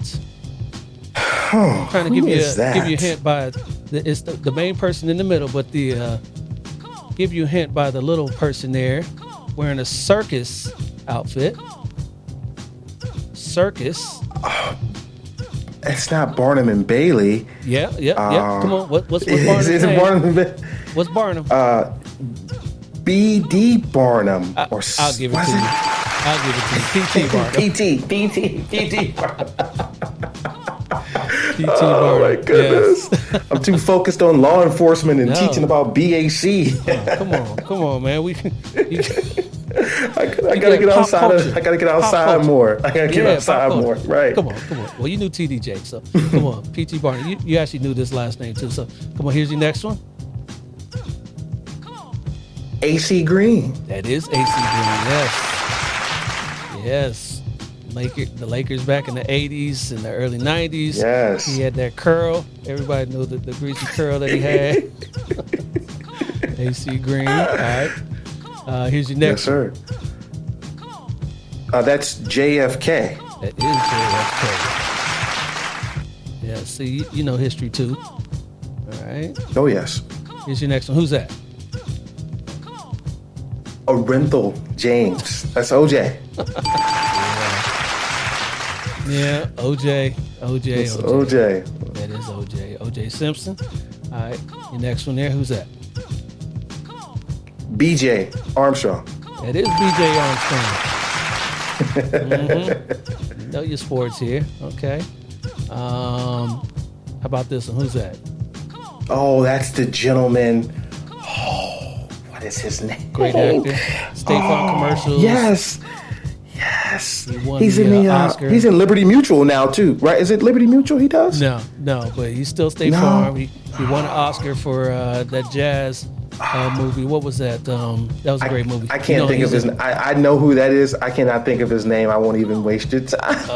I'm trying to give you a hint by it's the main person in the middle, but give you a hint by the little person there wearing a circus outfit. Circus. It's not Barnum and Bailey. Yeah. Come on. What's Barnum's Is it name? Barnum and Bailey? What's Barnum? B.D. Barnum. I'll give it to you. I'll give it to you. P.T. Barnum. P.T. Barnum. P.T. Barnum. Oh my goodness. Yes. I'm too focused on law enforcement and teaching about BAC. Come on, man. I gotta get outside. I gotta get outside more. I gotta get outside more. Right. Come on. Well, you knew TD Jakes, so come on. P.T. Barnum. You actually knew this last name too. So come on. Here's your next one. AC Green. That is AC Green. Yes. The Lakers back in the 80s and the early 90s. Yes. He had that curl. Everybody knew the greasy curl that he had. AC Green. All right. Here's your next one. Yes, sir. That's JFK. That is JFK. Yeah, see, you know history too. All right. Oh, yes. Here's your next one. Who's that? Orenthal James. That's OJ. Yeah, OJ. It's OJ. That is OJ. OJ Simpson. All right. Your next one there. Who's that? BJ Armstrong. That is BJ Armstrong. Mm-hmm. You know your sports here. Okay. How about this one? Who's that? Oh, that's the gentleman. Oh, what is his name? Great actor. State Farm commercials. Yes. He's in the Oscar. He's in Liberty Mutual now too, right? Is it Liberty Mutual he does? No, but he's still State Farm. He won an Oscar for that jazz movie. What was that? That was a great movie. I can't think of his name. I know who that is. I cannot think of his name. I won't even waste your time.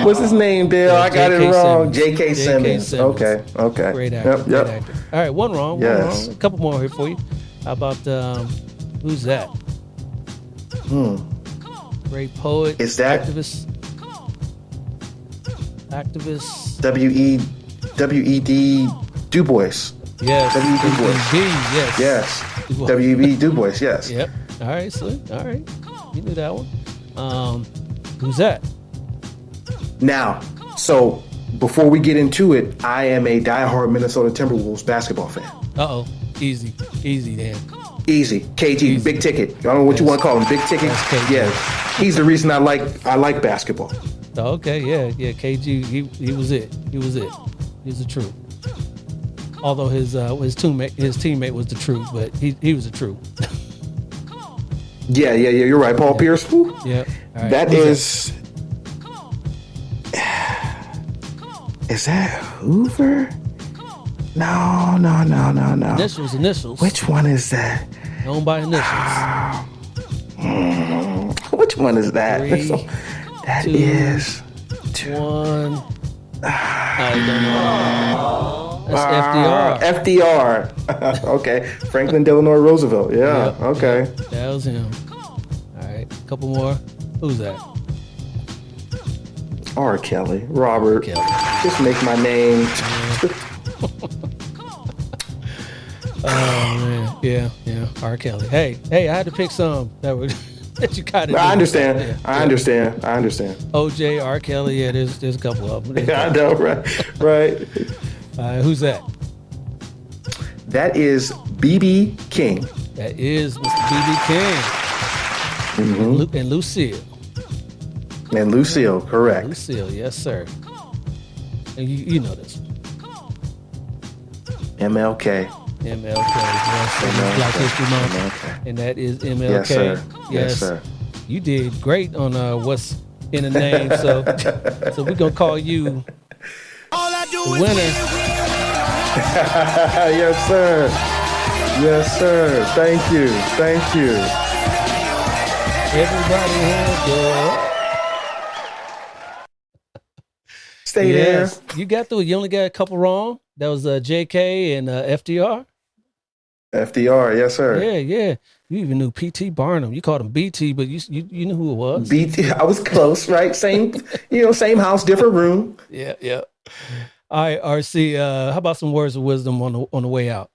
What's his name, Bill? I got it wrong. J.K. Simmons. Okay. Great actor. Great actor. All right, one wrong. Yes. A couple more here for you. How about who's that? Great poet. Is that activist? W.E.D. Du Bois. Yes. W.E.B. Du Bois. Yes. W.E.B. Du Bois. Yes. Yep. All right, Slick. All right. You knew that one. Who's that? Now, so before we get into it, I am a diehard Minnesota Timberwolves basketball fan. Uh-oh. Easy Dan. Easy. KG, Easy. big ticket. I don't know what you want to call him. Big ticket. Yeah. He's the reason I like basketball. Oh, okay, yeah. KG, he was it. He was the truth. Although his teammate was the truth, but he was the truth. Yeah. You're right. Paul Pierce. Woo. Yeah. All right. That is. Is that Hoover? No. Initials. Which one is that? Owned by initials. Which one is that? 3, that 2, is 1. I don't know. That's FDR. Okay. Franklin Delano Roosevelt. Yeah. Yep, Okay. Yep. That was him. All right. A couple more. Who's that? R. Kelly. Robert. Kelly. Just make my name. Oh man. Yeah. R. Kelly. Hey, I had to pick some that were that you kind of. I understand. Yeah. I understand. OJ, R. Kelly. Yeah, there's a couple of them. I know, right. Who's that? That is B.B. King. That is Mr. B.B. King. Mm-hmm. And Lucille. And Lucille, correct. Lucille, yes, sir. And you know this. MLK. MLK, yes, sir. Black History Month. MLK. And that is MLK. Yes, sir. Yes, sir. You did great on what's in the name, so we're gonna call you the winner. Yes, sir. Thank you. Everybody has good. Stay there. You got through it. You only got a couple wrong. That was JK and FDR. FDR, yes, sir. Yeah. You even knew P.T. Barnum. You called him BT, but you knew who it was. BT. I was close, right? Same house, different room. Yeah. All right, RC. How about some words of wisdom on the way out?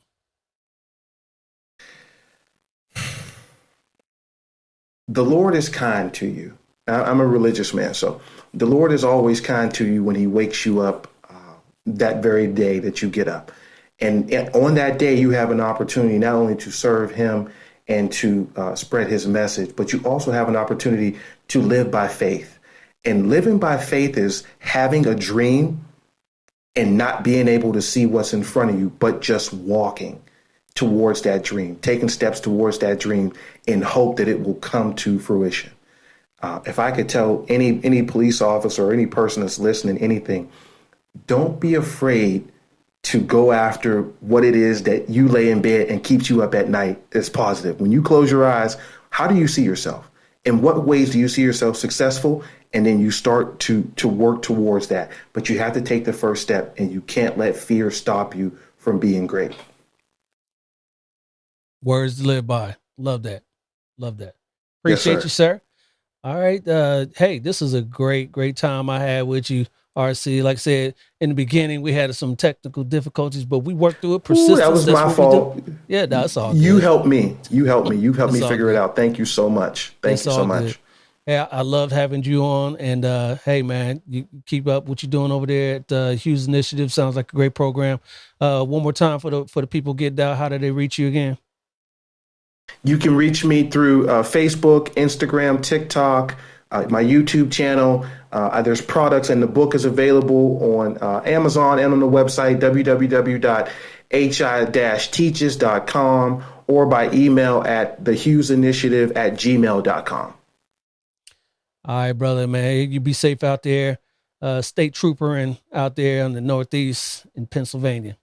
The Lord is kind to you. I'm a religious man, so the Lord is always kind to you when he wakes you up that very day that you get up. And on that day, you have an opportunity not only to serve him and to spread his message, but you also have an opportunity to live by faith. And living by faith is having a dream and not being able to see what's in front of you, but just walking towards that dream, taking steps towards that dream in hope that it will come to fruition. If I could tell any police officer or any person that's listening anything, don't be afraid to go after what it is that you lay in bed and keeps you up at night that's positive. When you close your eyes, how do you see yourself? In what ways do you see yourself successful? And then you start to work towards that. But you have to take the first step, and you can't let fear stop you from being great. Words to live by. Love that. Appreciate you, sir. All right. Hey, this is a great time I had with you, RC. Like I said, in the beginning, we had some technical difficulties, but we worked through it. Persistence. That was my fault. Yeah, that's all You good. helped me. You've helped me figure it out. Thank you so much. Thank you so much. Yeah, I loved having you on. And hey, man, you keep up what you're doing over there at Hughes Initiative. Sounds like a great program. One more time for the people getting out. How do they reach you again? You can reach me through Facebook, Instagram, TikTok, my YouTube channel. There's products, and the book is available on Amazon and on the website www.hi-teaches.com or by email at thehughesinitiative@gmail.com. All right, brother, man. You be safe out there. State trooper and out there in the Northeast in Pennsylvania.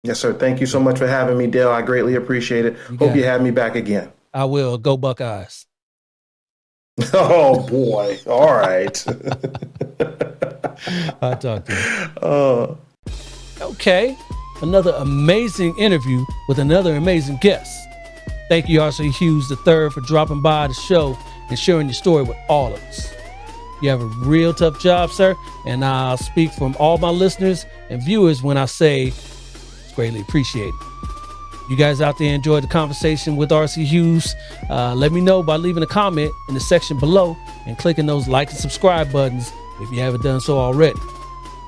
Yes, sir. Thank you so much for having me, Dale. I greatly appreciate it. Hope you have me back again. I will. Go Buckeyes. Oh, boy. All right. I'll talk to you. Okay. Another amazing interview with another amazing guest. Thank you, R.C. Hughes III, for dropping by the show and sharing your story with all of us. You have a real tough job, sir, and I'll speak from all my listeners and viewers when I say it's greatly appreciated. You guys out there enjoyed the conversation with R.C. Hughes. Let me know by leaving a comment in the section below and clicking those like and subscribe buttons if you haven't done so already.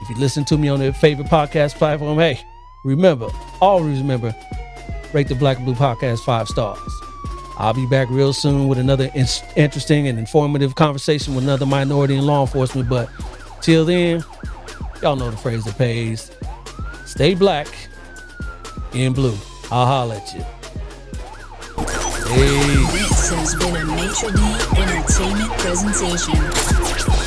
If you listen to me on their favorite podcast platform, hey, always remember, rate the Black and Blue Podcast 5 stars. I'll be back real soon with another interesting and informative conversation with another minority in law enforcement. But till then, y'all know the phrase that pays. Stay black in blue. I'll holler at you. Hey. This has been a Maitre D Entertainment presentation.